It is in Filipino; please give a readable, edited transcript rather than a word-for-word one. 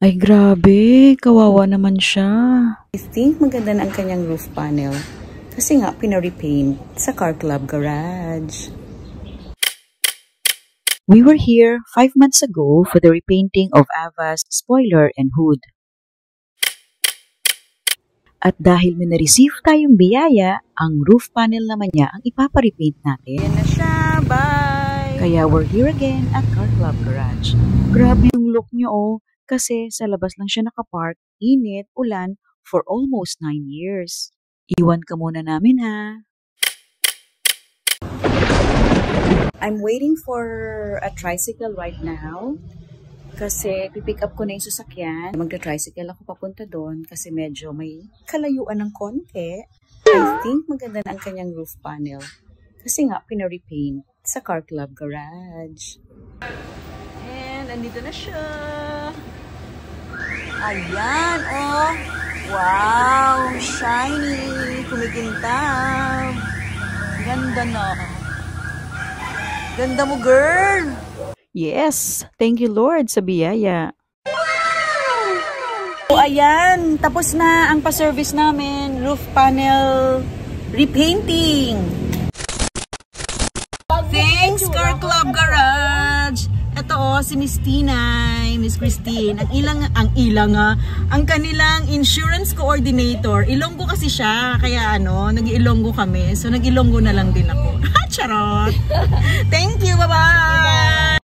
Ay grabe, kawawa naman siya. I think maganda na ang kanyang roof panel. Kasi nga, pina-repaint sa Car Club Garage. We were here 5 months ago for the repainting of Ava's spoiler and hood. At dahil may na-receive tayong biyaya, ang roof panel naman niya ang ipapa-repaint natin. Yan na siya, bye! Kaya we're here again at Car Club Garage. Grabe yung look niyo oh, kasi sa labas lang siya nakapark, init, ulan, for almost 9 years. Iwan ka muna namin ha. I'm waiting for a tricycle right now. Kasi pipick up ko na yung sasakyan. Magta-tricycle ako papunta doon kasi medyo may kalayuan ng konti. I think maganda na ang kanyang roof panel. Kasi nga, pina-repaint sa Car Club Garage. And, andito na siya. Ayan, oh. Wow, shiny. Kumikintab. Ganda na. Ganda mo, girl. Yes, thank you Lord sa biyaya. So, ayan, tapos na ang pa-service namin, roof panel repainting. Thanks, Car Club Garage. Ito oh, si Miss Tinay, Miss Christine, ang kanilang insurance coordinator. Ilonggo kasi siya, kaya nag-Ilonggo kami. So, nag-Ilonggo na lang din ako. Charot! Thank you, bye-bye!